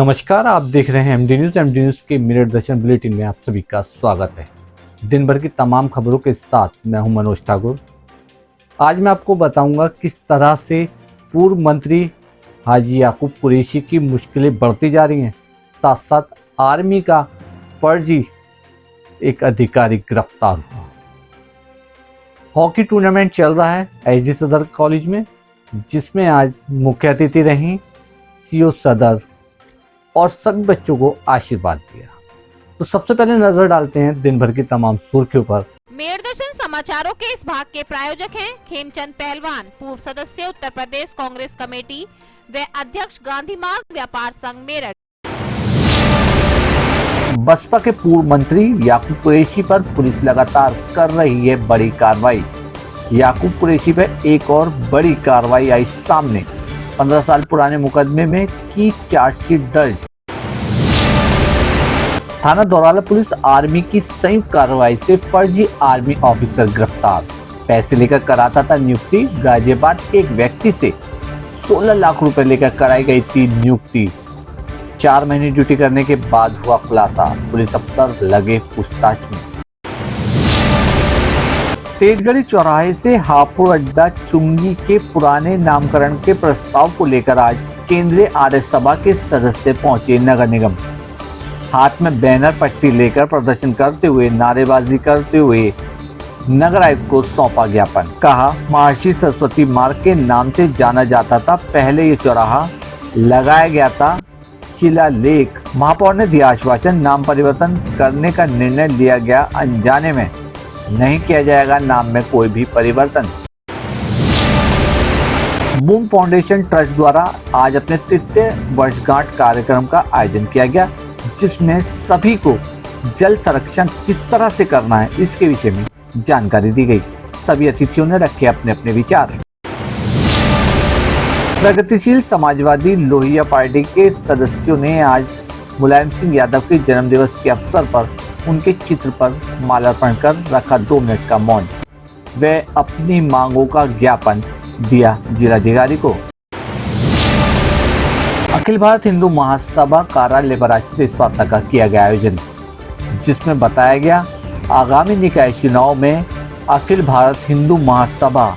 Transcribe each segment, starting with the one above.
नमस्कार, आप देख रहे हैं एमडी न्यूज के मिनट दर्शन बुलेटिन में आप सभी का स्वागत है। दिन भर की तमाम खबरों के साथ मैं हूं मनोज ठाकुर। आज मैं आपको बताऊंगा किस तरह से पूर्व मंत्री हाजी याकूब कुरैशी की मुश्किलें बढ़ती जा रही हैं, साथ साथ आर्मी का फर्जी एक अधिकारी गिरफ्तार हुआ। हॉकी टूर्नामेंट चल रहा है एचडी सदर कॉलेज में, जिसमें आज मुख्य अतिथि रहीं सीओ सदर और सभी बच्चों को आशीर्वाद दिया। तो सबसे पहले नजर डालते हैं दिन भर की तमाम सुर्खियों पर। मेरदर्शन समाचारों के इस भाग के प्रायोजक हैं खेमचंद पहलवान, पूर्व सदस्य उत्तर प्रदेश कांग्रेस कमेटी व अध्यक्ष गांधी मार्ग व्यापार संघ मेरठ। बसपा के पूर्व मंत्री याकूब कुरैशी पर पुलिस लगातार कर रही है बड़ी कार्रवाई। याकूब कुरैशी पर एक और बड़ी कार्रवाई आई सामने। 15 साल पुराने मुकदमे में की चार्जशीट दर्ज। थाना दौराला पुलिस आर्मी की संयुक्त कार्रवाई से फर्जी आर्मी ऑफिसर गिरफ्तार। पैसे लेकर कराता था नियुक्ति। गाजियाबाद के एक व्यक्ति से 16 लाख रुपए लेकर कराई गई थी नियुक्ति। 4 महीने ड्यूटी करने के बाद हुआ खुलासा। पुलिस अफसर लगे पूछताछ में। तेजगढ़ी चौराहे से हापुड़ अड्डा चुंगी के पुराने नामकरण के प्रस्ताव को लेकर आज केंद्रीय आर्य सभा के सदस्य पहुंचे नगर निगम। हाथ में बैनर पट्टी लेकर प्रदर्शन करते हुए नारेबाजी करते हुए नगर आयुक्त को सौंपा ज्ञापन। कहा, महर्षि सरस्वती मार्ग के नाम से जाना जाता था, पहले ये चौराहा लगाया गया था शिलालेख। महापौर ने दिया आश्वासन, नाम परिवर्तन करने का निर्णय लिया गया अनजाने में, नहीं किया जाएगा नाम में कोई भी परिवर्तन। बूम फाउंडेशन ट्रस्ट द्वारा आज अपने 33 वर्षगांठ कार्यक्रम का आयोजन किया गया, जिसमें सभी को जल संरक्षण किस तरह से करना है इसके विषय में जानकारी दी गई। सभी अतिथियों ने रखे अपने अपने विचार। प्रगतिशील समाजवादी लोहिया पार्टी के सदस्यों ने आज मुलायम सिंह यादव के जन्मदिवस के अवसर पर उनके चित्र पर माल्यार्पण कर रखा 2 मिनट का मौन। वे अपनी मांगों का ज्ञापन दिया जिलाधिकारी को। अखिल भारत हिंदू महासभा कार्यालय पर आज प्रेस वार्ता का किया गया आयोजन, जिसमें बताया गया आगामी निकाय चुनाव में अखिल भारत हिंदू महासभा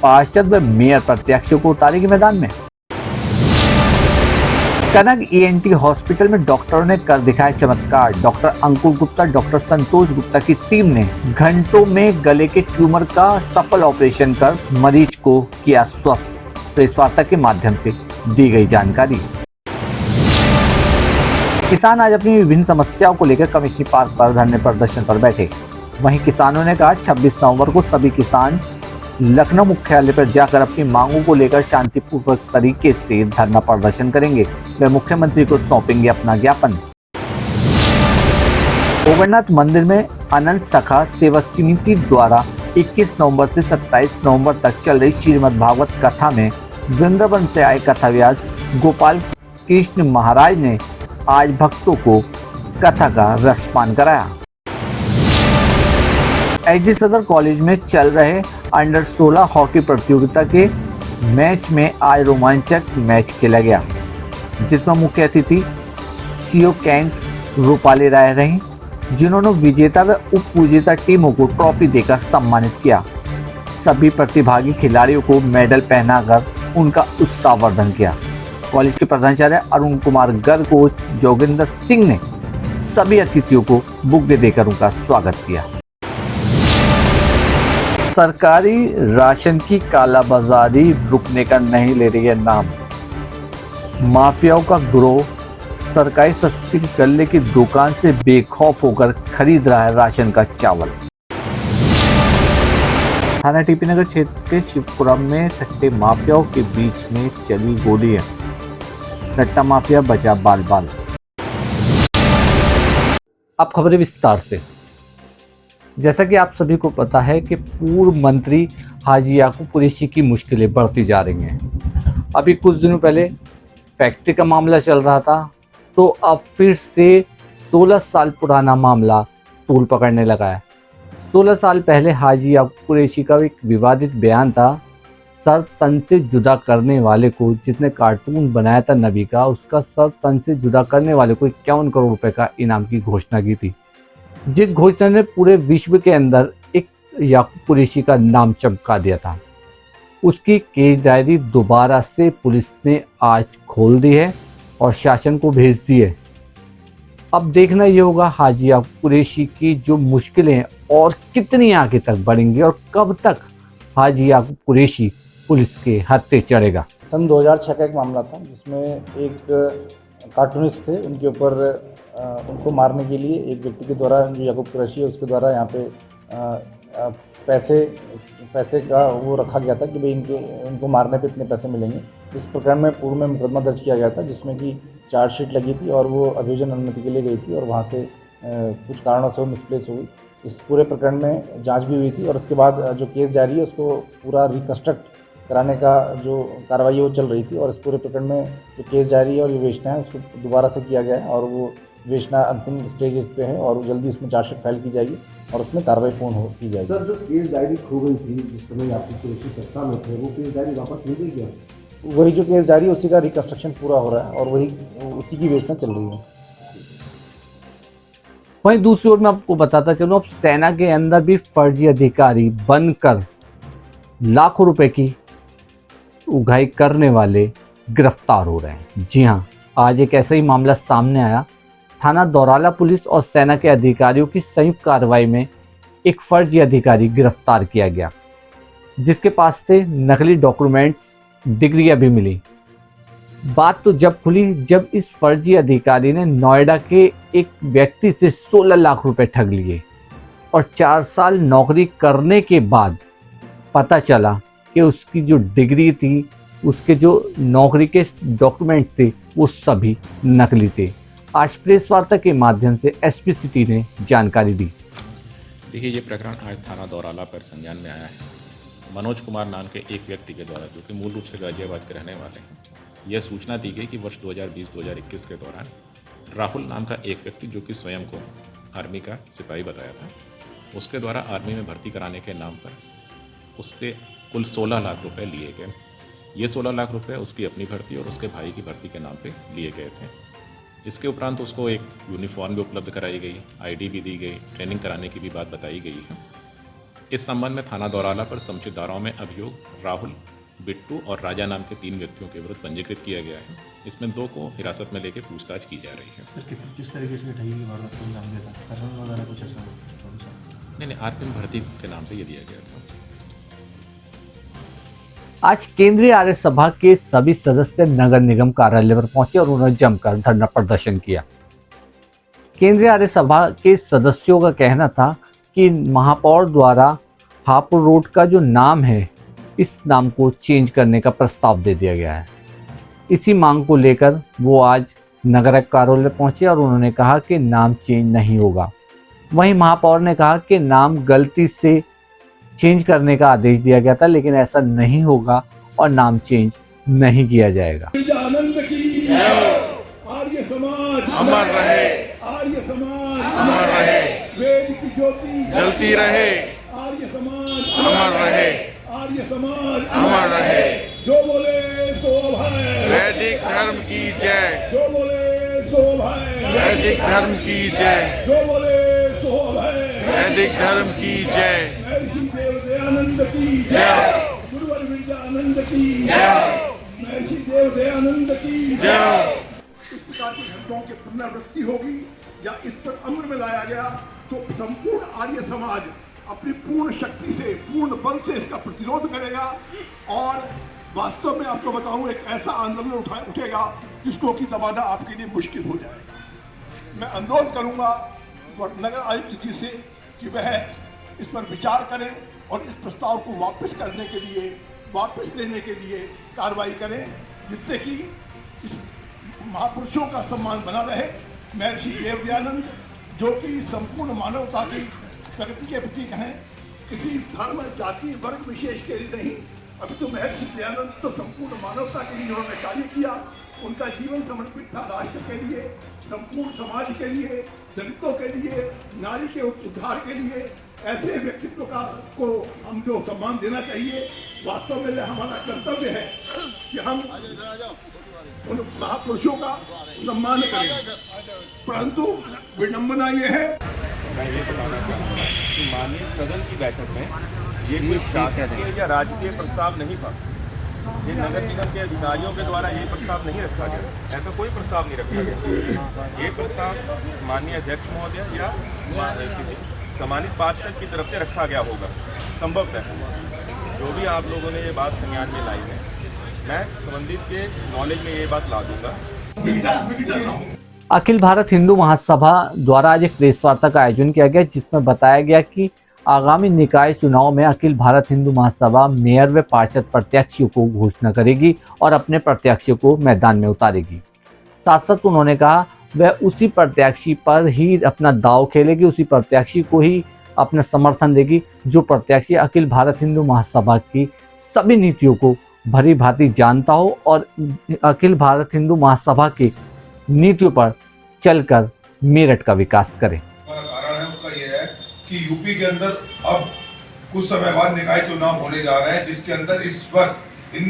पार्षद व मेयर प्रत्याशियों को उतारेगी मैदान में। कनक ईएनटी हॉस्पिटल में डॉक्टरों ने कर दिखाया चमत्कार। डॉक्टर अंकुर गुप्ता, डॉक्टर संतोष गुप्ता की टीम ने घंटों में गले के ट्यूमर का सफल ऑपरेशन कर मरीज को किया स्वस्थ। प्रेस वार्ता के माध्यम से दी गई जानकारी। किसान आज अपनी विभिन्न समस्याओं को लेकर कमिश्नरी पार्क पर धरने प्रदर्शन पर बैठे। वहीं किसानों ने कहा, 26 नवंबर को सभी किसान लखनऊ मुख्यालय पर जाकर अपनी मांगों को लेकर शांतिपूर्वक तरीके से धरना प्रदर्शन करेंगे। वे मुख्यमंत्री को सौंपेंगे अपना ज्ञापन। गोवर्धनाथ मंदिर में अनंत सखा सेवा समिति द्वारा 21 नवंबर से 27 नवंबर तक चल रही श्रीमद् भागवत कथा में वृंदावन से आए कथाव्यास गोपाल कृष्ण महाराज ने आज भक्तों को कथा का रसपान कराया। एचडी सदर कॉलेज में चल रहे अंडर 16 हॉकी प्रतियोगिता के मैच में आज रोमांचक मैच खेला गया, जिसमें मुख्य अतिथि सीओ कैंट रूपाली राय रहीं, जिन्होंने विजेता व उप विजेता टीमों को ट्रॉफी देकर सम्मानित किया। सभी प्रतिभागी खिलाड़ियों को मेडल पहनाकर उनका उत्साहवर्धन किया। कॉलेज के प्रधानाचार्य अरुण कुमार गर्ग, कोच जोगिंदर सिंह ने सभी अतिथियों को बुके देकर उनका स्वागत किया। सरकारी राशन की कालाबाजारी रुकने का नहीं ले रही है नाम। माफियाओं का गिरोह सरकारी सस्ती गल्ले की दुकान से बेखौफ होकर खरीद रहा है राशन का चावल। थाना टीपी नगर क्षेत्र के शिवपुरम में सट्टे माफियाओं के बीच में चली गोलियां। सट्टा माफिया बचा बाल बाल। अब खबरें विस्तार से। जैसा कि आप सभी को पता है कि पूर्व मंत्री हाजी याकूब कुरैशी की मुश्किलें बढ़ती जा रही हैं। अभी कुछ दिनों पहले फैक्ट्री का मामला चल रहा था, तो अब फिर से 16 साल पुराना मामला तूल पकड़ने लगा है। 16 साल पहले हाजी याकूब कुरैशी का एक विवादित बयान था सर तन से जुदा करने वाले को, जिसने कार्टून बनाया था नबी का, उसका सर तन से जुदा करने वाले को 51 करोड़ रुपए का इनाम की घोषणा की थी, जिस घोषणा ने पूरे विश्व के अंदर एक याकूब कुरैशी का नाम चमका दिया था। उसकी केस डायरी दोबारा से पुलिस ने आज खोल दी है और शासन को भेज दी है। अब देखना ये होगा हाजी याकूब कुरैशी की जो मुश्किलें और कितनी आगे तक बढ़ेंगी और कब तक हाजी याकूब कुरैशी पुलिस के हत्थे चढ़ेगा। सन 2006 का एक मामला था जिसमें एक कार्टूनिस्ट थे, उनके ऊपर उनको मारने के लिए एक व्यक्ति के द्वारा, जो याकूब कुरैशी है, उसके द्वारा यहाँ पे पैसे का वो रखा गया था कि भाई इनको मारने पे इतने पैसे मिलेंगे। इस प्रकरण में पूर्व में मुकदमा दर्ज किया गया था जिसमें कि चार्जशीट लगी थी और वो अभियोजन अनुमति के लिए गई थी और वहाँ से कुछ कारणों से वो मिसप्लेस हो गई। इस पूरे प्रकरण में जांच भी हुई थी और उसके बाद जो केस जारी है उसको पूरा रिकन्स्ट्रक्ट कराने का जो कार्रवाई वो चल रही थी और इस पूरे प्रकरण में जो केस जारी है और विवेचना है उसको दोबारा से किया गया है और वो विवेचना अंतिम स्टेजेस पे है और जल्दी उसमें चार्जशीट फाइल की जाएगी और उसमें कार्रवाई पूर्ण की जाएगी। सर, जो केस डायरी खो गई थी जिस समय याकूब कुरैशी सत्ता में थे, वो केस डायरी वापस मिल गई क्या? वही जो केस डायरी उसी का रिकन्स्ट्रक्शन पूरा हो रहा है और वही उसी की विवेचना चल रही है। वहीं दूसरी ओर मैं आपको बताता चलूं, अब सेना के अंदर भी फर्जी अधिकारी बनकर लाखों रुपए की उगाही करने वाले गिरफ्तार हो रहे हैं। जी हां, आज एक ऐसा ही मामला सामने आया। थाना दौराला पुलिस और सेना के अधिकारियों की संयुक्त कार्रवाई में एक फर्जी अधिकारी गिरफ्तार किया गया, जिसके पास से नकली डॉक्यूमेंट्स, डिग्रियां भी मिली। बात तो जब खुली जब इस फर्जी अधिकारी ने नोएडा के एक व्यक्ति से 16 लाख रुपए ठग लिए और 4 साल नौकरी करने के बाद पता चला कि उसकी जो डिग्री थी, उसके जो नौकरी के डॉक्यूमेंट थे, वो सभी नकली थे। आज प्रेस वार्ता के माध्यम से एसपी सिटी ने जानकारी दी। देखिए, ये प्रकरण आज थाना दौराला पर संज्ञान में आया है। मनोज कुमार नाम के एक व्यक्ति के द्वारा, जो कि मूल रूप से गाजियाबाद के रहने वाले हैं, यह सूचना दी गई कि वर्ष 2020-2021 के दौरान राहुल नाम का एक व्यक्ति, जो कि स्वयं को आर्मी का सिपाही बताया था, उसके द्वारा आर्मी में भर्ती कराने के नाम पर उसके कुल 16 लाख रुपए लिए गए। ये 16 लाख रुपए उसकी अपनी भर्ती और उसके भाई की भर्ती के नाम पे लिए गए थे। इसके उपरांत उसको एक यूनिफॉर्म भी उपलब्ध कराई गई, आईडी भी दी गई, ट्रेनिंग कराने की भी बात बताई गई है। इस संबंध में थाना दौराला पर समुचित धाराओं में अभियोग राहुल, बिट्टू और राजा नाम के 3 व्यक्तियों के विरुद्ध पंजीकृत किया गया है। इसमें 2 को हिरासत में लेकर पूछताछ की जा रही है। किस तरीके से ठगी की वारदात को अंजाम दिया था? कारण वगैरह कुछ ऐसा? नहीं, आर्मी में भर्ती के नाम पे ये दिया गया था। आज केंद्रीय आर्य सभा के सभी सदस्य नगर निगम कार्यालय पर पहुंचे और उन्होंने जमकर धरना प्रदर्शन किया। केंद्रीय आर्य सभा के सदस्यों का कहना था कि महापौर द्वारा हापुड़ रोड का जो नाम है, इस नाम को चेंज करने का प्रस्ताव दे दिया गया है। इसी मांग को लेकर वो आज नगर कार्यालय पहुंचे और उन्होंने कहा कि नाम चेंज नहीं होगा। वहीं महापौर ने कहा कि नाम गलती से चेंज करने का आदेश दिया गया था, लेकिन ऐसा नहीं होगा और नाम चेंज नहीं किया जाएगा। आनंद की आर्य समाज अमर रहे, आर्य समाज अमर रहे, वेद की ज्योति जलती रहे, आर्य समाज अमर रहे, आर्य समाज अमर रहे। जो बोले सो अभय, वैदिक धर्म की जय। जो बोले सो अभय, वैदिक धर्म की जय। जो बोले सो अभय, वैदिक धर्म की जय। महर्षि देव दयानंद की जय। गुरुवर विद्यानंद की जय। महर्षि देव दयानंद की जय। इस प्रकार की घटनाओं की पुनरावृत्ति होगी या इस पर अमल में लाया गया तो संपूर्ण आर्य समाज अपनी पूर्ण शक्ति से, पूर्ण बल से इसका प्रतिरोध करेगा और वास्तव में आपको बताऊं, एक ऐसा आंदोलन उठेगा जिसको कि दबाना आपके लिए मुश्किल हो जाएगा। मैं अनुरोध करूंगा नगर आयुक्त जी से कि वह इस पर विचार करें और इस प्रस्ताव को वापस करने के लिए, वापस लेने के लिए कार्रवाई करें, जिससे कि इस महापुरुषों का सम्मान बना रहे। महर्षि देव दयानंद, जो कि संपूर्ण मानवता की प्रगति के प्रतीक हैं, किसी धर्म, जाति, वर्ग विशेष के लिए नहीं, अभी तो महर्षि दयानंद तो संपूर्ण मानवता के लिए उन्होंने कार्य किया। उनका जीवन समर्पित था राष्ट्र के लिए, संपूर्ण समाज के लिए, दलितों के लिए, नारी के उद्धार के लिए, ऐसे व्यक्तित्व को हम जो सम्मान देना चाहिए, वास्तव में हमारा कर्तव्य है कि हम उन महापुरुषों का सम्मान करें। परंतु विडंबना ये है, मैं ये बताना चाहूँगा कि माननीय सदन की बैठक में ये कोई शासकीय या राजकीय प्रस्ताव नहीं था। ये नगर निगम के अधिकारियों के द्वारा ये प्रस्ताव नहीं रखा गया, ऐसा कोई प्रस्ताव नहीं रखा गया। ये प्रस्ताव माननीय अध्यक्ष महोदय या किसी सम्मानित पार्षद की तरफ से रखा गया होगा संभवतः। जो भी आप लोगों ने ये बात संज्ञान में लाई है, मैं संबंधित के नॉलेज में ये बात ला दूंगा। अखिल भारत हिंदू महासभा द्वारा आज एक प्रेस वार्ता का आयोजन किया गया, जिसमें बताया गया कि आगामी निकाय चुनाव में अखिल भारत हिंदू महासभा मेयर व पार्षद प्रत्याशियों को घोषणा करेगी और अपने प्रत्याशियों को मैदान में उतारेगी। साथ साथ उन्होंने कहा वह उसी प्रत्याशी पर ही अपना दांव खेलेगी, उसी प्रत्याशी को ही अपना समर्थन देगी जो प्रत्याशी अखिल भारत हिंदू महासभा की सभी नीतियों को भली भांति जानता हो और अखिल भारत हिंदू महासभा की नीतियों पर चलकर मेरठ का विकास करे। हमारा कारण है उसका ये है कि यूपी के अंदर अब कुछ समय बाद निकाय चुनाव होने जा रहे हैं, जिसके अंदर इस वर्ष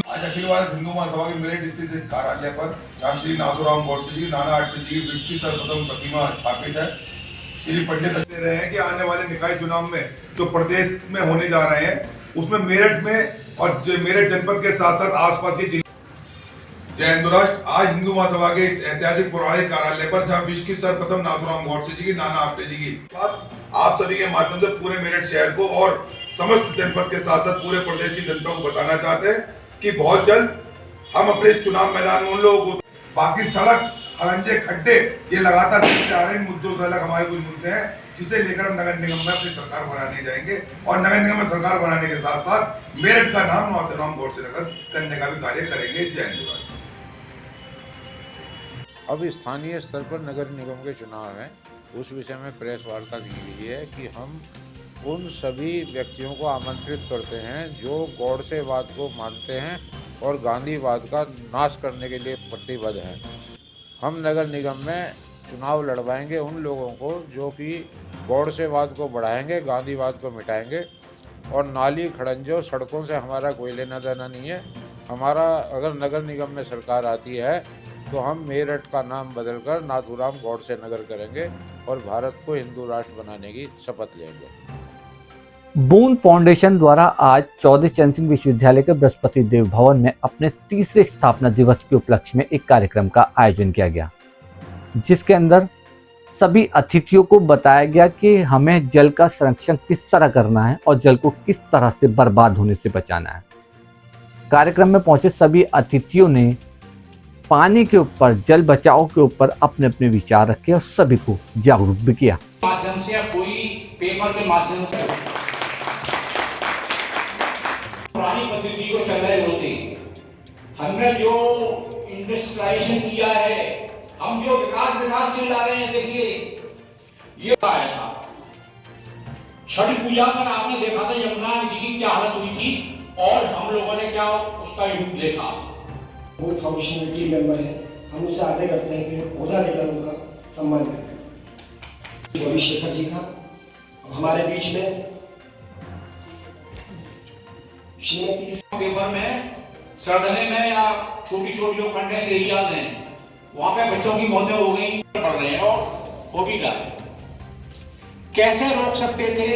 आज अखिल भारत हिंदू महासभा के मेरठ स्थित कार्यालय पर जहाँ श्री नाथूराम गोडसे जी, नाना आठवले जी की विश्व की सर्वप्रथम प्रतिमा स्थापित है। श्री पंडित दे रहे हैं कि आने वाले निकाय चुनाव में जो प्रदेश में होने जा रहे हैं उसमें मेरठ में और मेरठ जनपद के साथ साथ आसपास के जिले। जय हिंदू राष्ट्र। आज हिंदू महासभा के इस ऐतिहासिक पुराने कार्यालय पर जहाँ विश्व की सर्वप्रथम नाथूराम गोडसे जी की, नाना आठवले जी की बात आप सभी के माध्यम से पूरे मेरठ शहर को और समस्त जनपद के साथ साथ पूरे प्रदेश की जनता को बताना चाहते हैं कि बहुत जल्द हम अपने इस चुनाव मैदान में उन लोगों को, बाकी सड़क, खलंजे, खड्डे ये लगातार जा रहे हैं मुद्दों से अलग हमारे कुछ मुद्दे हैं जिसे लेकर हम नगर निगम में अपनी सरकार बनाने जाएंगे और नगर निगम में सरकार बनाने के साथ साथ मेरठ का नाम नाथूराम गोडसे नगर करने का भी कार्य करेंगे। जय हिंद राष्ट्र। अब स्थानीय स्तर पर नगर निगम के चुनाव हैं, उस विषय में प्रेस वार्ता की गई है कि हम उन सभी व्यक्तियों को आमंत्रित करते हैं जो गोडसेवाद को मानते हैं और गांधीवाद का नाश करने के लिए प्रतिबद्ध हैं। हम नगर निगम में चुनाव लड़वाएंगे उन लोगों को जो कि गोडसेवाद को बढ़ाएंगे, गांधीवाद को मिटाएंगे। और नाली, खड़ंजों, सड़कों से हमारा कोई लेना देना नहीं है। हमारा अगर नगर निगम में सरकार आती है तो हम मेरठ का नाम बदलकर नाथूराम गोडसे नगर करेंगे और भारत को हिंदू राष्ट्र बनाने की शपथ लेंगे। बूंद फाउंडेशन द्वारा आज चौधरी चरण सिंह विश्वविद्यालय के बृहस्पति देव भवन में अपने तीसरे स्थापना दिवस के उपलक्ष्य में एक कार्यक्रम का आयोजन किया गया, जिसके अंदर सभी अतिथियों को बताया गया कि हमें जल का संरक्षण किस तरह करना है और जल को किस तरह से बर्बाद होने से बचाना है। कार्यक्रम में पहुंचे सभी अतिथियों ने पानी के ऊपर, जल बचाओ के ऊपर अपने अपने विचार रखे और सभी को जागरूक भी किया। माध्यम से या कोई पेपर के माध्यम से पुरानी पद्धति को चल रहे होते, हमने जो इंडस्ट्रियलाइजेशन किया है, हम जो विकास चिल्ला रहे हैं, देखिए ये आया था छठ पूजा पर आपने देखा था यमुना नदी की क्या हालत हुई थी और हम लोगों ने क्या उसका रूप देखा। वो फाउंडेशन में टीम मेंबर है, हम उससे आग्रह करते हैं कि पौधा लेकर उनका सम्मान करें। रवि शेखर जी का हमारे बीच में श्रीमती पेपर में सरदने में या छोटी छोटी जो कंटेंट्स एरियाज हैं वहां पे बच्चों की मौतें हो गई, पढ़ रहे हैं और हो भी रहा है। कैसे रोक सकते थे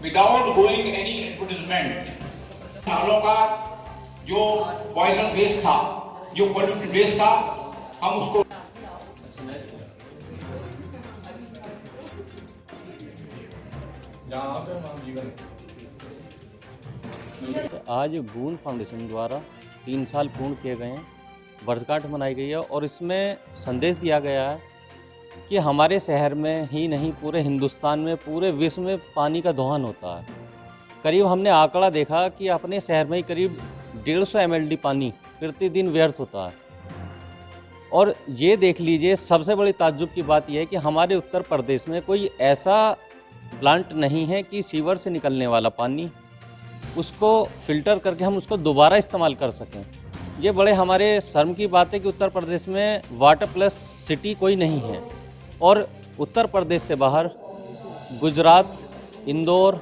विदाउट गोइंग एनी एडवर्टाइजमेंट। नालों का जो पॉइजनस वेस्ट था, जो पोल्यूटेड वेस्ट था, हम उसको आज बूंद फाउंडेशन द्वारा 3 साल पूर्ण किए गए हैं, वर्षगांठ मनाई गई है और इसमें संदेश दिया गया है कि हमारे शहर में ही नहीं पूरे हिंदुस्तान में, पूरे विश्व में पानी का दोहन होता है। करीब हमने आंकड़ा देखा कि अपने शहर में ही करीब 150 mld पानी प्रतिदिन व्यर्थ होता है। और ये देख लीजिए, सबसे बड़ी ताज्जुब की बात यह है कि हमारे उत्तर प्रदेश में कोई ऐसा प्लांट नहीं है कि सीवर से निकलने वाला पानी उसको फिल्टर करके हम उसको दोबारा इस्तेमाल कर सकें। ये बड़े हमारे शर्म की बात है कि उत्तर प्रदेश में वाटर प्लस सिटी कोई नहीं है और उत्तर प्रदेश से बाहर गुजरात, इंदौर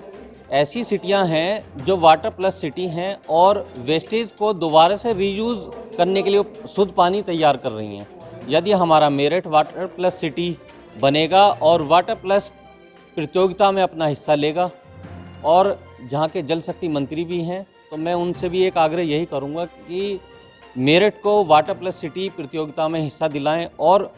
ऐसी सिटियां हैं जो वाटर प्लस सिटी हैं और वेस्टेज को दोबारा से रीयूज़ करने के लिए शुद्ध पानी तैयार कर रही हैं। यदि हमारा मेरठ वाटर प्लस सिटी बनेगा और वाटर प्लस प्रतियोगिता में अपना हिस्सा लेगा और जहाँ के जल शक्ति मंत्री भी हैं, तो मैं उनसे भी एक आग्रह यही करूँगा कि मेरठ को वाटर प्लस सिटी प्रतियोगिता में हिस्सा दिलाएं और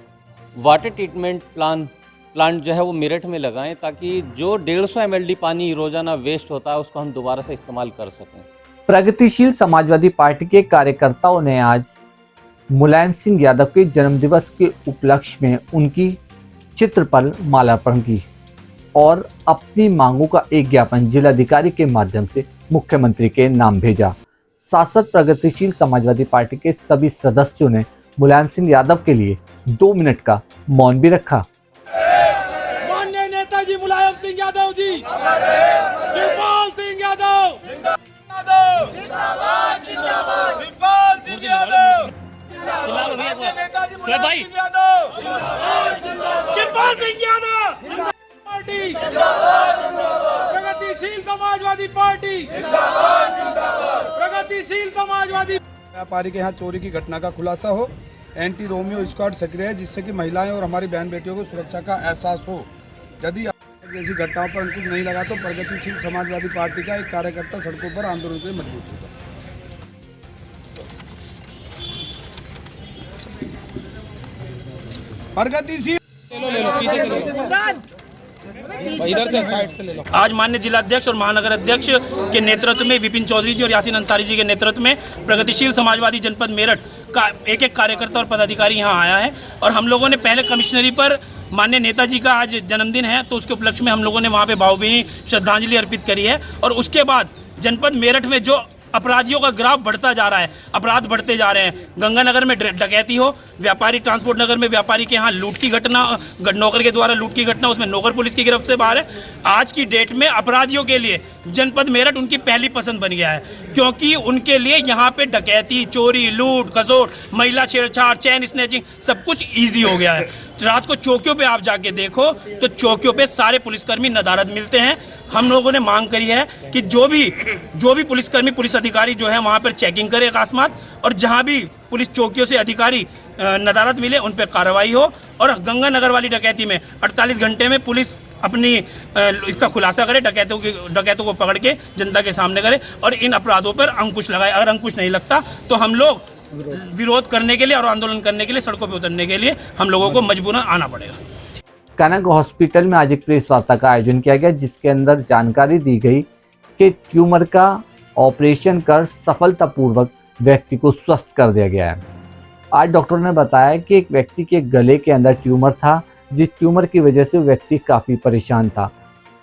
वाटर ट्रीटमेंट प्लांट जो है वो मेरठ में लगाएं, ताकि जो 150 mld पानी रोजाना वेस्ट होता है उसको हम दोबारा से इस्तेमाल कर सकें। प्रगतिशील समाजवादी पार्टी के कार्यकर्ताओं ने आज मुलायम सिंह यादव के जन्मदिवस के उपलक्ष्य में उनकी चित्र पर माल्यार्पण की और अपनी मांगों का एक ज्ञापन जिलाधिकारी के माध्यम से मुख्यमंत्री के नाम भेजा। शासक प्रगतिशील समाजवादी पार्टी के सभी सदस्यों ने मुलायम सिंह यादव के लिए 2 मिनट का मौन भी रखा। माननीय नेताजी मुलायम सिंह यादव जी, शिवपाल सिंह यादव जिंदाबाद, शिवपाल सिंह यादव, माननीय नेताजी मुलायम सिंह यादव, शिवपाल सिंह यादव पार्टी, प्रगतिशील समाजवादी पार्टी, प्रगतिशील समाजवादी। व्यापारी के यहाँ चोरी की घटना का खुलासा हो, एंटी रोमियो स्क्वाड सक्रिय है जिससे कि महिलाएं और हमारी बहन बेटियों को सुरक्षा का एहसास हो। यदि ऐसी घटनाओं पर अंकुश नहीं लगा तो प्रगतिशील समाजवादी पार्टी का एक कार्यकर्ता सड़कों पर आंदोलन के लिए मजबूत होगा। प्रगतिशील इधर से साइड से ले लो। आज माननीय जिलाध्यक्ष और महानगर अध्यक्ष के नेतृत्व में विपिन चौधरी जी और यासीन अंसारी जी के नेतृत्व में प्रगतिशील समाजवादी जनपद मेरठ का एक कार्यकर्ता और पदाधिकारी यहाँ आया है और हम लोगों ने पहले कमिश्नरी पर माननीय नेताजी का आज जन्मदिन है तो उसके उपलक्ष्य में हम लोगों ने वहाँ पे भावभीनी श्रद्धांजलि अर्पित करी है। और उसके बाद जनपद मेरठ में जो अपराधियों का ग्राफ बढ़ता जा रहा है, अपराध बढ़ते जा रहे हैं, गंगानगर में डकैती हो, व्यापारी ट्रांसपोर्ट नगर में व्यापारी के यहाँ लूट की घटना, नौकर के द्वारा लूट की घटना, उसमें नौकर पुलिस की गिरफ्त से बाहर है। आज की डेट में अपराधियों के लिए जनपद मेरठ उनकी पहली पसंद बन गया है, क्योंकि उनके लिए यहाँ पे डकैती, चोरी, लूट खसोट, महिला छेड़छाड़, चैन स्नैचिंग सब कुछ ईजी हो गया है। रात को चौकियों पे आप जाके देखो तो चौकियों पे सारे पुलिसकर्मी नदारद मिलते हैं। हम लोगों ने मांग करी है कि जो भी पुलिसकर्मी, पुलिस अधिकारी जो है वहाँ पर चेकिंग करे अकस्मात, और जहाँ भी पुलिस चौकियों से अधिकारी नदारद मिले उन पर कार्रवाई हो। और गंगानगर वाली डकैती में 48 घंटे में पुलिस अपनी इसका खुलासा करे, डकैतों को पकड़ के जनता के सामने करे और इन अपराधों पर अंकुश लगाए। अगर अंकुश नहीं लगता तो हम लोग विरोध करने के लिए और आंदोलन करने के लिए, सड़कों पर उतरने के लिए हम लोगों को मजबूरन आना पड़ेगा। कनक हॉस्पिटल में आज एक प्रेस वार्ता का आयोजन किया गया जिसके अंदर जानकारी दी गई कि ट्यूमर का ऑपरेशन कर सफलतापूर्वक व्यक्ति को स्वस्थ कर दिया गया है। आज डॉक्टर ने बताया कि एक व्यक्ति के गले के अंदर ट्यूमर था, जिस ट्यूमर की वजह से व्यक्ति काफ़ी परेशान था।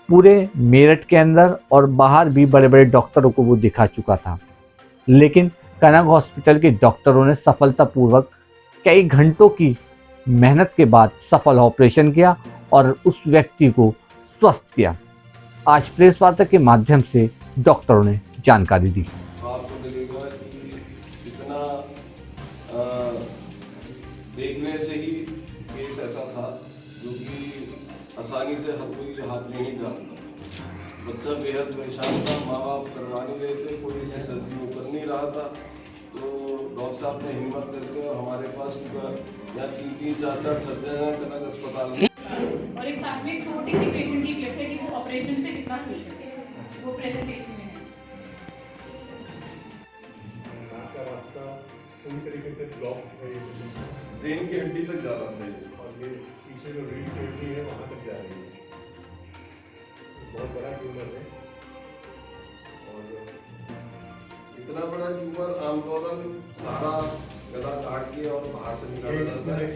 पूरे मेरठ के अंदर और बाहर भी बड़े बड़े डॉक्टरों को वो दिखा चुका था, लेकिन कनक हॉस्पिटल के डॉक्टरों ने सफलतापूर्वक कई घंटों की मेहनत के बाद सफल ऑपरेशन किया और उस व्यक्ति को स्वस्थ किया। आज प्रेस वार्ता के माध्यम से डॉक्टरों ने जानकारी दी। आपको लगेगा कि इतना देखने से ही केस ऐसा था जो कि आसानी से हर कोई हाथ में नहीं डालता। बच्चा बेहद परेशान था, माँ बाप करवा नहीं रहे थे, कोई इसे सर्जरी कर नहीं रहा था। तो डॉक्टर साहब ने हिम्मत करके और हमारे पास यहाँ 3-3, 4-4 सर्जन हैं कनक अस्पताल में। और एक साथ में एक छोटी सी पेशेंट की क्लिप है कि वो ऑपरेशन से कितना खुश है, वो प्रेजेंटेशन में है। आपका रास्ता पूरी तरीके से ब्लॉक है, ब्रेन की हड्डी तक जा रहा था और ये पीछे जो रीढ़ की हड्डी है वहाँ तक जा रही है। बहुत बड़ा ट्यूमर है और इतना बड़ा ट्यूमर आमतौरन सारा गला काट के और बाहर से निकाला जाता है।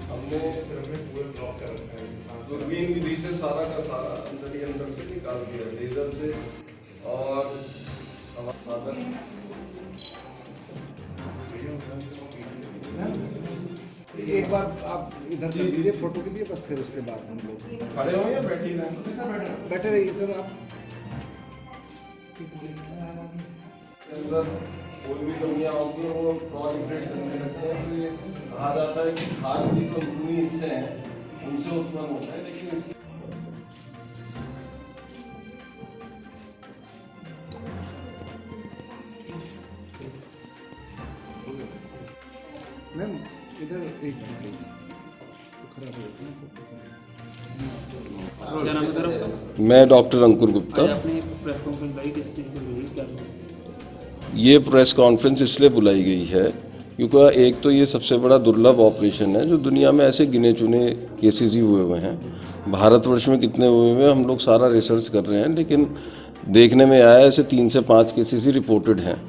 हमने पूरे ब्लॉक कर रखा है, दूरबीन विधि से सारा का सारा अंदर ही अंदर से निकाल दिया लेजर से। और एक बार आप इधर कर दीजिए फोटो के लिए, बस फिर उसके बाद हम लोग खड़े हो या बैठे रहें? बैठे रहिए सर। आप अंदर कोई भी कमियां होती हैं वो प्रोलिफरेट करने लगते हैं। तो ये कहा जाता है कि खाद की जो अंदरूनी हिस्से हैं उनसे उत्पन्न होता है, लेकिन मैम इधर एक मिनट खराब हो क्या नाम है सर आपका? मैं डॉक्टर अंकुर गुप्ता। आज आपने प्रेस कॉन्फ्रेंस बुलाई, किस चीज़ पर बुलाई, क्या? ये प्रेस कॉन्फ्रेंस इसलिए बुलाई गई है क्योंकि एक तो ये सबसे बड़ा दुर्लभ ऑपरेशन है जो दुनिया में ऐसे गिने चुने केसेस ही हुए हैं। भारतवर्ष में कितने हुए हैं हम लोग सारा रिसर्च कर रहे हैं, लेकिन देखने में आया ऐसे 3 से 5 केसेस ही रिपोर्टेड हैं।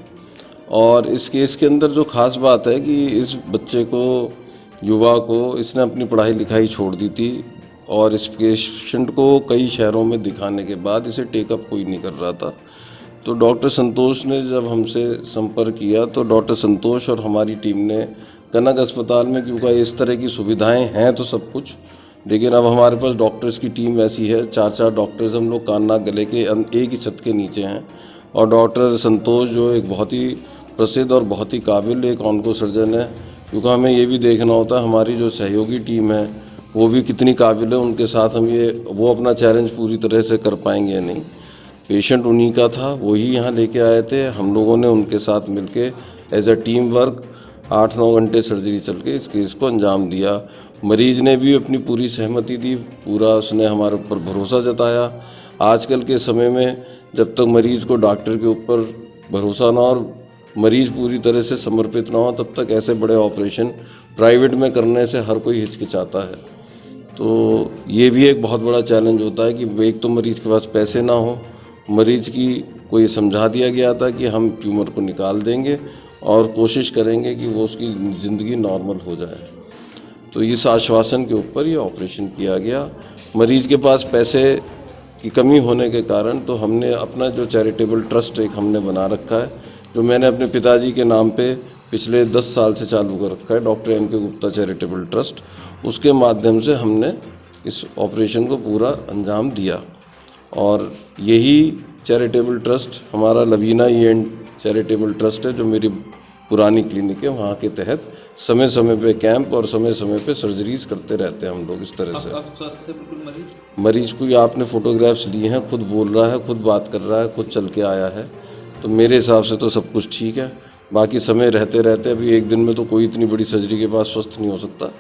और इस केस के अंदर जो ख़ास बात है कि इस बच्चे को, युवा को, इसने अपनी पढ़ाई लिखाई छोड़ दी थी और इस पेशेंट को कई शहरों में दिखाने के बाद इसे टेकअप कोई नहीं कर रहा था। तो डॉक्टर संतोष ने जब हमसे संपर्क किया तो डॉक्टर संतोष और हमारी टीम ने कनक अस्पताल में, क्योंकि इस तरह की सुविधाएं हैं तो सब कुछ, लेकिन अब हमारे पास डॉक्टर्स की टीम ऐसी है, 4 डॉक्टर्स हम लोग कान नाक गले के एक ही छत के नीचे हैं। और डॉक्टर संतोष जो एक बहुत ही प्रसिद्ध और बहुत ही काबिल एक ऑन्को सर्जन है, क्योंकि हमें ये भी देखना होता है हमारी जो सहयोगी टीम है वो भी कितनी काबिल है, उनके साथ हम वो अपना चैलेंज पूरी तरह से कर पाएंगे या नहीं। पेशेंट उन्हीं का था, वही यहाँ लेके आए थे, हम लोगों ने उनके साथ मिलके एज अ टीम वर्क 8-9 घंटे सर्जरी चल के इस केस को अंजाम दिया। मरीज़ ने भी अपनी पूरी सहमति दी, पूरा उसने हमारे ऊपर भरोसा जताया। आजकल के समय में जब तक मरीज़ को डॉक्टर के ऊपर भरोसा ना और मरीज़ पूरी तरह से समर्पित ना हो तब तक ऐसे बड़े ऑपरेशन प्राइवेट में करने से हर कोई हिचकिचाता है। तो ये भी एक बहुत बड़ा चैलेंज होता है कि एक तो मरीज़ के पास पैसे ना हो, मरीज़ की को ये समझा दिया गया था कि हम ट्यूमर को निकाल देंगे और कोशिश करेंगे कि वो उसकी ज़िंदगी नॉर्मल हो जाए। तो इस आश्वासन के ऊपर ये ऑपरेशन किया गया। मरीज़ के पास पैसे की कमी होने के कारण तो हमने अपना जो चैरिटेबल ट्रस्ट एक हमने बना रखा है, जो मैंने अपने पिताजी के नाम पे पिछले 10 साल से चालू कर रखा है, doctor M.K. Gupta charitable trust. उसके माध्यम से हमने इस ऑपरेशन को पूरा अंजाम दिया। और यही चैरिटेबल ट्रस्ट हमारा लवीना ENT चैरिटेबल ट्रस्ट है, जो मेरी पुरानी क्लिनिक है, वहाँ के तहत समय समय पे कैंप और समय समय पे सर्जरीज करते रहते हैं हम लोग इस तरह से। अब स्वस्थ है बिल्कुल मरीज को आपने फ़ोटोग्राफ्स लिए हैं, खुद बोल रहा है, खुद बात कर रहा है, खुद चल के आया है, तो मेरे हिसाब से तो सब कुछ ठीक है। बाकी समय रहते रहते अभी एक दिन में तो कोई इतनी बड़ी सर्जरी के बाद स्वस्थ नहीं हो सकता,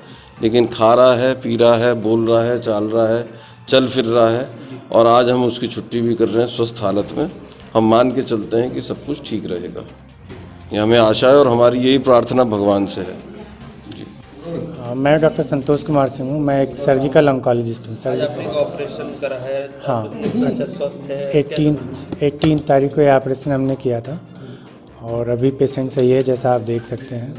लेकिन खा रहा है, पी रहा है, बोल रहा है, चाल रहा है, चल फिर रहा है, और आज हम उसकी छुट्टी भी कर रहे हैं स्वस्थ हालत में। हम मान के चलते हैं कि सब कुछ ठीक रहेगा, ये हमें आशा है और हमारी यही प्रार्थना भगवान से है। मैं डॉक्टर संतोष कुमार सिंह हूँ, मैं एक सर्जिकल ऑन्कोलॉजिस्ट हूँ। ऑपरेशन करा है? हाँ, अच्छा स्वस्थ है? 18 तारीख को ये ऑपरेशन हमने किया था और अभी पेशेंट सही है, जैसा आप देख सकते हैं।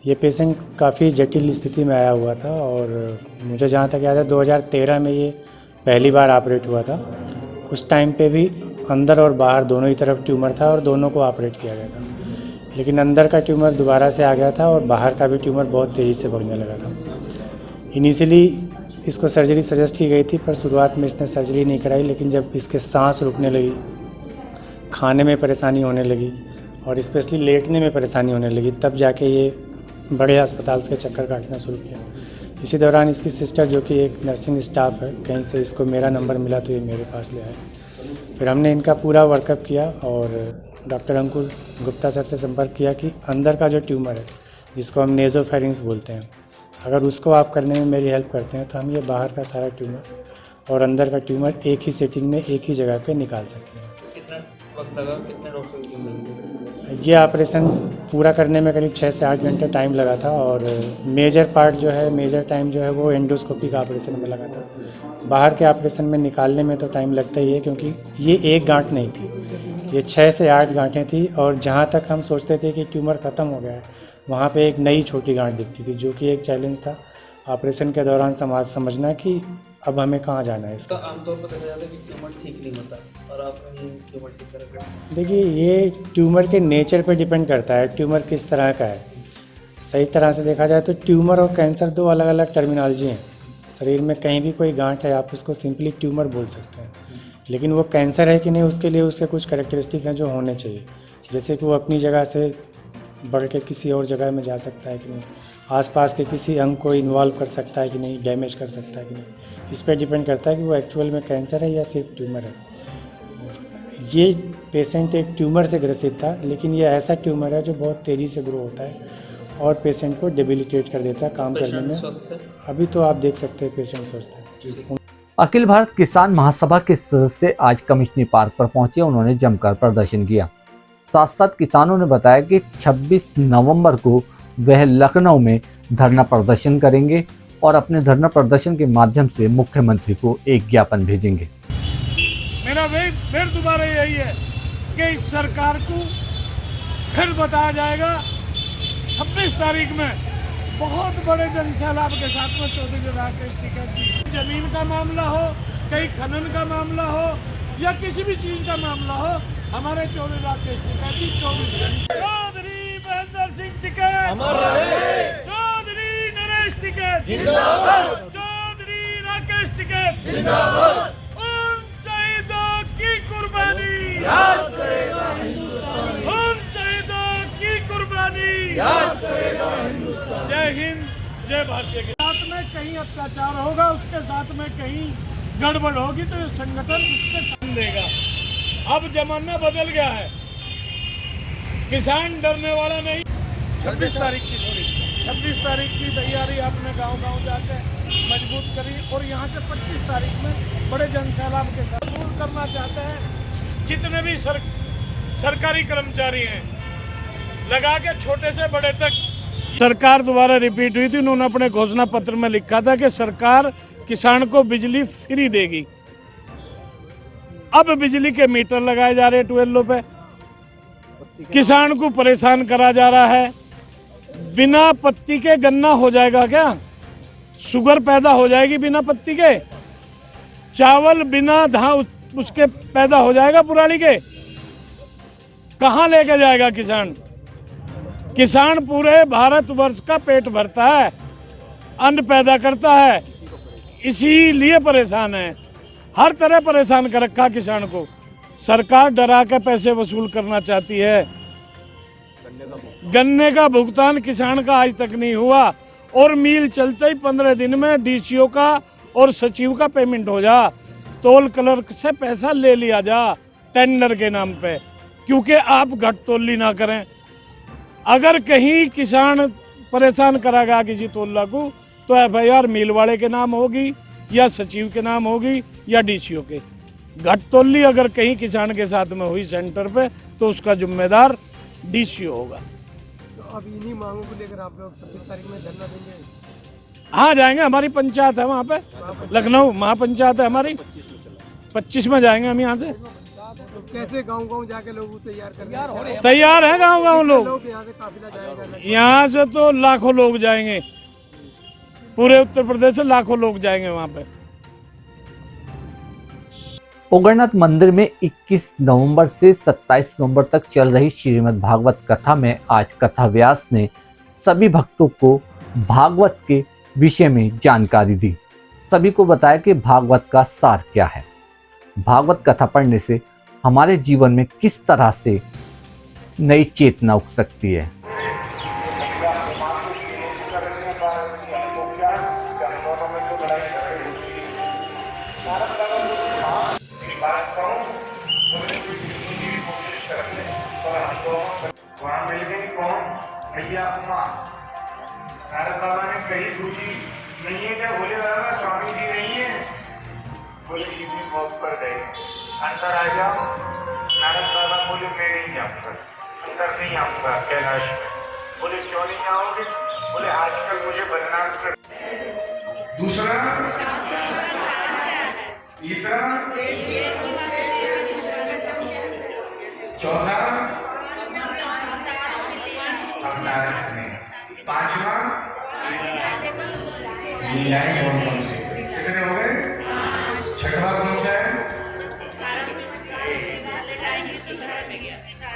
ये पेशेंट काफ़ी जटिल स्थिति में आया हुआ था और मुझे जहाँ तक याद है 2013 में ये पहली बार ऑपरेट हुआ था। उस टाइम पे भी अंदर और बाहर दोनों ही तरफ ट्यूमर था और दोनों को ऑपरेट किया गया था, लेकिन अंदर का ट्यूमर दोबारा से आ गया था और बाहर का भी ट्यूमर बहुत तेज़ी से बढ़ने लगा था। इनिशियली इसको सर्जरी सजेस्ट की गई थी, पर शुरुआत में इसने सर्जरी नहीं कराई, लेकिन जब इसके सांस रुकने लगी, खाने में परेशानी होने लगी और स्पेशली लेटने में परेशानी होने लगी, तब जाके ये बड़े अस्पताल से चक्कर काटना शुरू किया। इसी दौरान इसकी सिस्टर, जो कि एक नर्सिंग स्टाफ है, कहीं से इसको मेरा नंबर मिला तो ये मेरे पास ले आए। फिर हमने इनका पूरा वर्कअप किया और डॉक्टर अंकुर गुप्ता सर से संपर्क किया कि अंदर का जो ट्यूमर है, जिसको हम नेज़ोफेरिंक्स बोलते हैं, अगर उसको आप करने में मेरी हेल्प करते हैं तो हम ये बाहर का सारा ट्यूमर और अंदर का ट्यूमर एक ही सेटिंग में एक ही जगह पे निकाल सकते हैं। कितना वक्त लगा, कितने डॉक्टर की मदद? ये ऑपरेशन पूरा करने में करीब 6 से 8 घंटे टाइम लगा था और मेजर टाइम जो है वो एंडोस्कोपी का ऑपरेशन में लगा था। बाहर के ऑपरेशन में निकालने में तो टाइम लगता ही है, क्योंकि ये एक गांठ नहीं थी, ये 6 से 8 गांठें थी और जहाँ तक हम सोचते थे कि ट्यूमर ख़त्म हो गया है, वहाँ पे एक नई छोटी गांठ दिखती थी, जो कि एक चैलेंज था ऑपरेशन के दौरान समझना कि अब हमें कहाँ जाना है इसका। आमतौर पर देखा जाता है कि ट्यूमर ठीक नहीं होता और आपने ये ट्यूमर ठीक करा। देखिए, ये ट्यूमर के नेचर पे डिपेंड करता है, ट्यूमर किस तरह का है। सही तरह से देखा जाए तो ट्यूमर और कैंसर 2 अलग अलग टर्मिनोलॉजी हैं। शरीर में कहीं भी कोई गांठ है, आप उसको सिंपली ट्यूमर बोल सकते हैं, लेकिन वो कैंसर है कि नहीं, उसके लिए उसके कुछ कैरेक्टरिस्टिक हैं जो होने चाहिए, जैसे कि वो अपनी जगह से बढ़ के किसी और जगह में जा सकता है कि नहीं, आसपास के किसी अंग को इन्वॉल्व कर सकता है कि नहीं, डैमेज कर सकता है कि नहीं। इस पर डिपेंड करता है कि वो एक्चुअल में कैंसर है या सिर्फ ट्यूमर है। ये पेशेंट एक ट्यूमर से ग्रसित था, लेकिन ये ऐसा ट्यूमर है जो बहुत तेज़ी से ग्रो होता है और पेशेंट को डेबिलिटेट कर देता है काम करने में। स्वस्थ है? अभी तो आप देख सकते हैं पेशेंट स्वस्थ है। अखिल भारत किसान महासभा के सदस्य आज कमिश्नरी पार्क पर पहुंचे। उन्होंने जमकर प्रदर्शन किया। साथ साथ किसानों ने बताया कि 26 नवंबर को वह लखनऊ में धरना प्रदर्शन करेंगे और अपने धरना प्रदर्शन के माध्यम से मुख्यमंत्री को एक ज्ञापन भेजेंगे। मेरा फिर दोबारा यही है कि इस सरकार को फिर बताया जाएगा 26 तारीख में बहुत बड़े जनसैलाब के साथ में चौधरी राकेश टिकैत की जमीन का मामला हो, कहीं खनन का मामला हो या किसी भी चीज का मामला हो, हमारे चौधरी राकेश टिकैत की 24 घंटे। चौधरी महेंद्र सिंह टिकैत अमर रहे, चौधरी नरेश टिकैत जिंदाबाद, चौधरी राकेश टिकैत जिंदाबाद। उन शहीदों की कुर्बानी याद करेगा हिंदुस्तान, उन शहीदों की कुर्बानी याद करेगा हिंदुस्तान। जय हिंद, जय भारतीय। के साथ में कहीं अत्याचार होगा, उसके साथ में कहीं गड़बड़ होगी तो ये संगठन उसके साथ देगा। अब जमाना बदल गया है, किसान डरने वाला नहीं। 26 तारीख की 26 तारीख की तैयारी आपने गांव-गांव जाकर मजबूत करी और यहाँ से 25 तारीख में बड़े जनसैलाब के साथ दूर करना चाहते हैं। जितने भी सरकारी कर्मचारी हैं लगा के छोटे से बड़े तक, सरकार दोबारा रिपीट हुई थी। उन्होंने अपने घोषणा पत्र में लिखा था कि सरकार किसान को बिजली फ्री देगी। अब बिजली के मीटर लगाए जा रहे हैं ट्यूबवेलों पे, किसान को परेशान करा जा रहा है। बिना पत्ती के गन्ना हो जाएगा क्या? शुगर पैदा हो जाएगी बिना पत्ती के? चावल बिना धान उसके पैदा हो जाएगा पुरानी के? कहाँ लेके जाएगा किसान? किसान पूरे भारतवर्ष का पेट भरता है, अन्न पैदा करता है, इसीलिए परेशान है। हर तरह परेशान कर रखा किसान को। सरकार डरा के पैसे वसूल करना चाहती है। गन्ने का भुगतान किसान का आज तक नहीं हुआ और मिल चलते ही 15 दिन में डीसीओ का और सचिव का पेमेंट हो जा। तोल क्लर्क से पैसा ले लिया जा टेंडर के नाम पे, क्योंकि आप घटतोली ना करें। अगर कहीं किसान परेशान करागा किसी तोला को तो एफआईआर मिल वाले के नाम होगी या सचिव के नाम होगी या डीसीओ के। घटतोली अगर कहीं किसान के साथ में हुई सेंटर पे तो उसका जिम्मेदार डीसीओ होगा। तो अब इन्हीं मांगों को लेकर आप लोग 26 तारीख में धरना देंगे? हाँ जाएंगे, हमारी पंचायत है वहाँ पे, लखनऊ महापंचायत है हमारी। 25 में जाएंगे हम यहाँ से। तो कैसे गांव-गांव जाके लोग तैयार हैं गांव-गांव लोग। यहाँ से काफिला जाएगा? यहाँ से तो लाखों लोग जाएंगे, पूरे उत्तर प्रदेश से लाखों लोग जाएंगे वहाँ पे। ओगरनाथ मंदिर में 21 नवंबर से 27 नवंबर तक चल रही श्रीमद् भागवत कथा में आज कथा व्यास ने सभी भक्तों को भागवत के विषय में जानकारी दी। सभी को बताया कि भागवत का सार क्या है, भागवत कथा पढ़ने से हमारे जीवन में किस तरह से नई चेतना उठ सकती है। वहाँ मिल गई कौन? भैया उमा। नारद बाबा ने कही गुरुजी नहीं है क्या? बोले बाबा स्वामी जी नहीं है। बोले इवनिंग वॉक पर गए, अंदर आ जाओ। नारद बाबा बोले मैं नहीं जाऊँगा, अंदर नहीं आऊँगा कैलाश में। बोले क्यों नहीं जाओगे? बोले आजकल मुझे बदनाम कर। दूसरा, तीसरा, चौथा, पांचवा, लीलाएं कौन से? कितने हो गए? छठवा कौन सा है?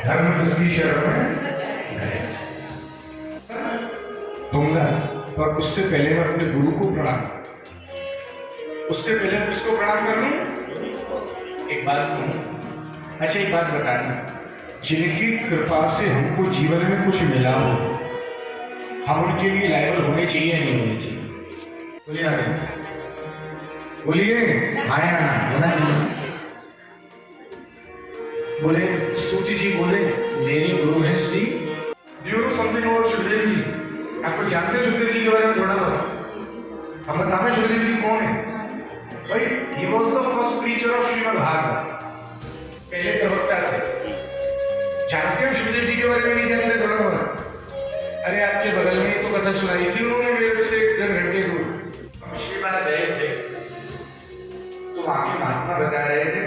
धर्म किसकी शरण में दूंगा, पर उससे पहले मैं अपने गुरु को प्रणाम करूं। उससे पहले मैं किसको प्रणाम कर लूं? एक बात कहूं, अच्छा एक बात बताना, जिनकी कृपा से हमको जीवन में कुछ मिला हो, हम उनके लिए लायबल होने चाहिए या नहीं होने चाहिए? बोलिए बोलिए, आया ना होना चाहिए। बोले स्तुति जी बोले मेरे गुरु हैं Shri. Do you know something about Shukdev ji? आपको जानते सुखदेव जी के बारे में थोड़ा बहुत? हम बताना सुखदेव जी कौन है भाई? He was the first preacher of Shrimad Bhagavat, पहले प्रवक्ता थे। जानते हो सुखदेव जी के बारे में? नहीं जानते थोड़ा बहुत? अरे आपके बगल में तो कथा सुनाई थी उन्होंने मेरे से 1 घंटे दूर। हम पिछली बार गए थे तो वहां के महात्मा बता रहे थे,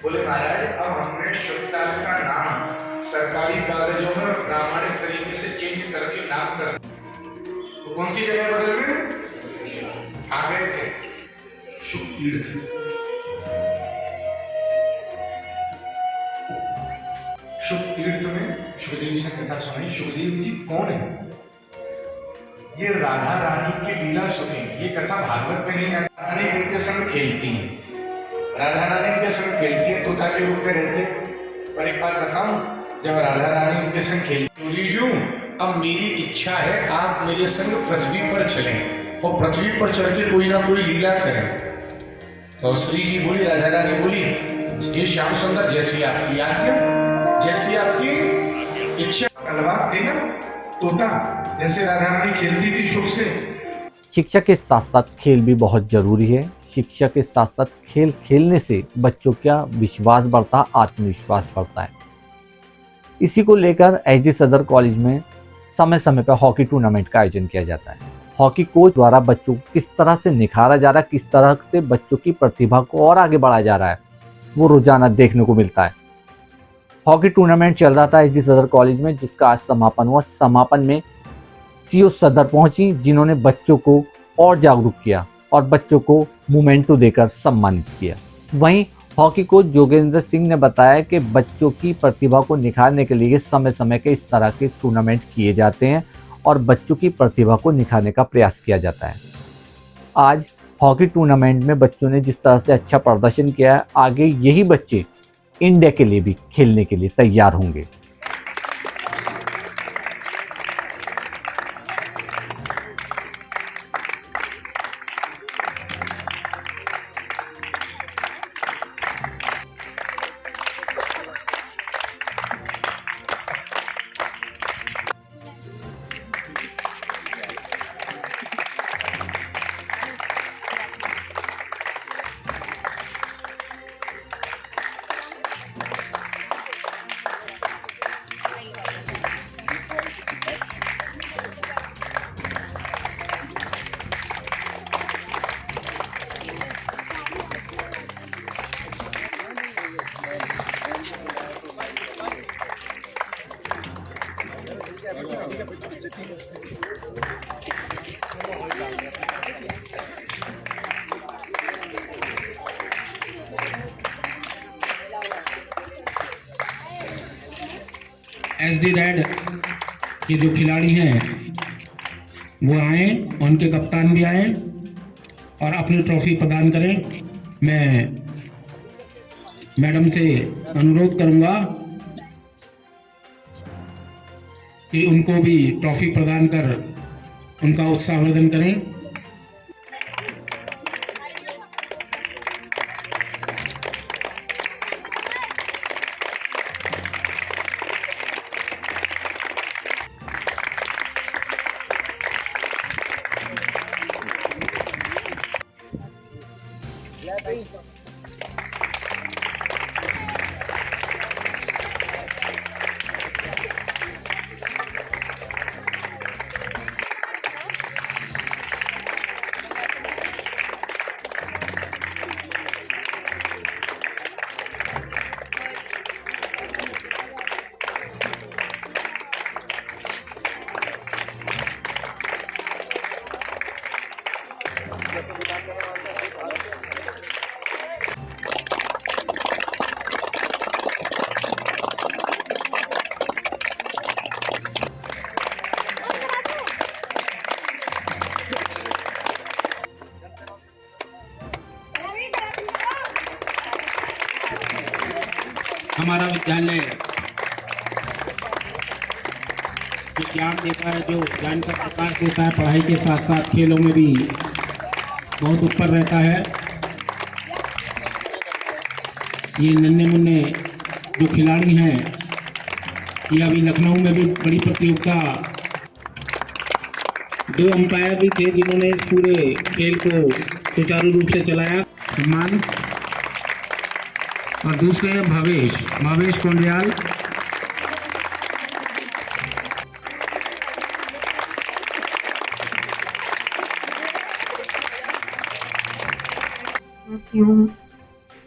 बोले महाराज अब हमने शुक्ताल का नाम सरकारी कागजों में प्रामाणिक तरीके से चेंज करके नाम कर। तो कौन सी जगह बगल में आ गए थे? शुक तीर्थ। शुक तीर्थ में सुखदेव जी ने कथा सुनाई। सुखदेव जी कौन है? ये राधा रानी की लीला सुने। ये कथा भागवत में नहीं है। रानी उनके संग खेलती है, राधा रानी उनके संग खेलती है, तोता के रूप में रहते। पर एक बात बताऊं, जब राधा रानी उनके संग खेलती हूँ, अब मेरी इच्छा है आप मेरे संग पृथ्वी पर चलें और पृथ्वी पर चल के कोई ना कोई लीला करें। तो श्री जी बोली, राधा रानी बोली, ये श्याम सुंदर जैसी आपकी आज्ञा, जैसी आपकी इच्छा। अलवाक थे ना तोता, जैसे राधा रानी खेलती थी सुख से। शिक्षा के साथ साथ खेल भी बहुत जरूरी है। शिक्षा के साथ साथ खेल खेलने से बच्चों का विश्वास बढ़ता है, आत्मविश्वास बढ़ता है। इसी को लेकर एचडी सदर कॉलेज में समय समय पर हॉकी टूर्नामेंट का आयोजन किया जाता है। हॉकी कोच द्वारा बच्चों को किस तरह से निखारा जा रहा है, किस तरह से बच्चों की प्रतिभा को और आगे बढ़ाया जा रहा है, वो रोजाना देखने को मिलता है। हॉकी टूर्नामेंट चल रहा था एचडी सदर कॉलेज में, जिसका आज समापन हुआ। समापन में सीओ सदर पहुंची, जिन्होंने बच्चों को और जागरूक किया और बच्चों को मोमेंटो देकर सम्मानित किया। वहीं हॉकी कोच जोगेंद्र सिंह ने बताया कि बच्चों की प्रतिभा को निखारने के लिए समय समय के इस तरह के टूर्नामेंट किए जाते हैं और बच्चों की प्रतिभा को निखारने का प्रयास किया जाता है। आज हॉकी टूर्नामेंट में बच्चों ने जिस तरह से अच्छा प्रदर्शन किया है, आगे यही बच्चे इंडिया के लिए भी खेलने के लिए तैयार होंगे। एसडी रेड के जो खिलाड़ी हैं वो आए, उनके कप्तान भी आए और अपनी ट्रॉफी प्रदान करें। मैं मैडम से अनुरोध करूंगा कि उनको भी ट्रॉफी प्रदान कर उनका उत्साहवर्धन करें। हमारा विद्यालय जो ज्ञान देता है, जो ज्ञान का प्रकाश देता है, पढ़ाई के साथ साथ खेलों में भी बहुत ऊपर रहता है। ये नन्हे मुन्ने जो खिलाड़ी हैं, ये अभी लखनऊ में भी बड़ी प्रतियोगिता दो अंपायर भी थे जिन्होंने इस पूरे खेल को सुचारू रूप से चलाया, सम्मान। और दूसरे हैं भावेश कोंडियाल।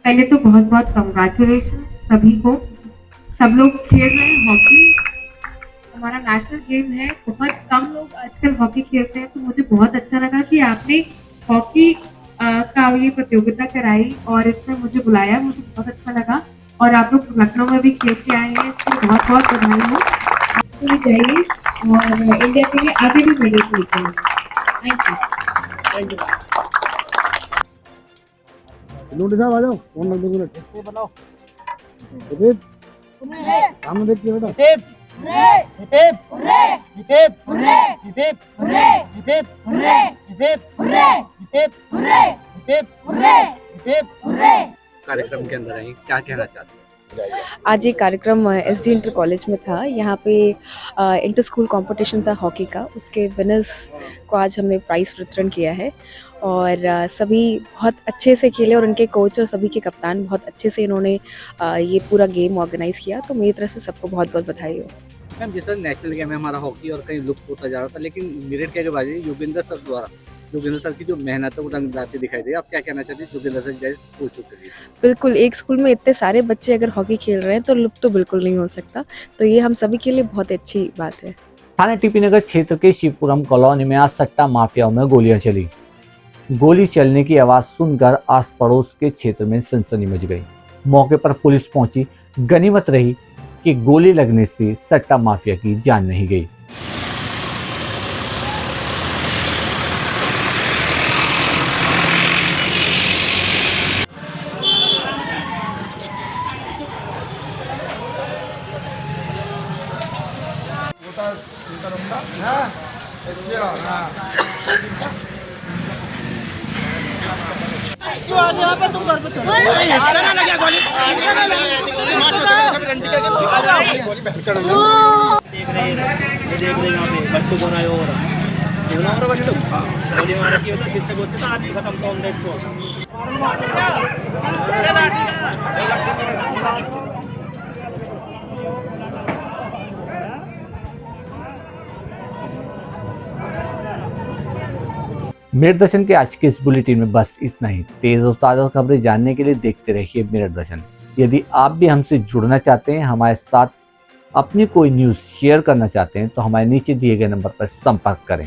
पहले तो बहुत बहुत कंग्रेचुलेशन सभी को। सब लोग खेल रहे हैं हॉकी, हमारा नेशनल गेम है। बहुत कम लोग आजकल हॉकी खेलते हैं, तो मुझे बहुत अच्छा लगा कि आपने हॉकी का ये प्रतियोगिता कराई और इसमें मुझे बुलाया, मुझे बहुत अच्छा लगा। और आप लोग लखनऊ में भी खेल के आए हैं, इसको बहुत बहुत बधाई हो। आपको भी चाहिए और इंडिया के लिए आगे भी मेडल्स लेते हैं। Thank you. नोटिस साहब आ जाओ, फोन रख दो मिनट बनाओ। सामने देखिए बेटा। कार्यक्रम के अंदर आए, क्या कहना चाहते हैं? आज ये कार्यक्रम एसडी इंटर कॉलेज में था। यहाँ पे इंटर स्कूल कंपटीशन था हॉकी का, उसके विनर्स को आज हमने प्राइस वितरण किया है और सभी बहुत अच्छे से खेले और उनके कोच और सभी के कप्तान बहुत अच्छे से इन्होंने ये पूरा गेम ऑर्गेनाइज किया। तो मेरी तरफ से सबको बहुत बहुत बधाई हो। मैम, जैसे नेशनल गेम है हमारा हॉकी और कहीं लुप्त होता जा रहा था, लेकिन मेरिट के बाजी योगेंद्र सर द्वारा, योगेंद्र सर की जो मेहनत है वो रंग लाती दिखाई दे। आप क्या कहना चाहते हैं योगेंद्र सर जैसे कोच के लिए? बिल्कुल, एक स्कूल में इतने सारे बच्चे अगर हॉकी खेल रहे हैं तो लुप्त तो बिल्कुल नहीं हो सकता। तो ये हम सभी के लिए बहुत अच्छी बात है। थाना टीपी नगर क्षेत्र के शिवपुरम कॉलोनी में आज सट्टा माफियाओं में गोलियां चली। गोली चलने की आवाज सुनकर आस पड़ोस के क्षेत्र में सनसनी मच गई। मौके पर पुलिस पहुंची। गनीमत रही कि गोली लगने से सट्टा माफिया की जान नहीं गई। यहाँ पे तुम घर पे चलो। इसका ना लगा गोली। देख रहे यहाँ पे बट्टू कौन आया और बोला और बट्टू गोली मारा की होता सिर से बोलते तो आदमी खत्म तो ऑन द स्पॉट। मेरठ दर्शन के आज के इस बुलेटिन में बस इतना ही। तेज और ताज़ा खबरें जानने के लिए देखते रहिए मेरठ दर्शन। यदि आप भी हमसे जुड़ना चाहते हैं, हमारे साथ अपनी कोई न्यूज़ शेयर करना चाहते हैं, तो हमारे नीचे दिए गए नंबर पर संपर्क करें।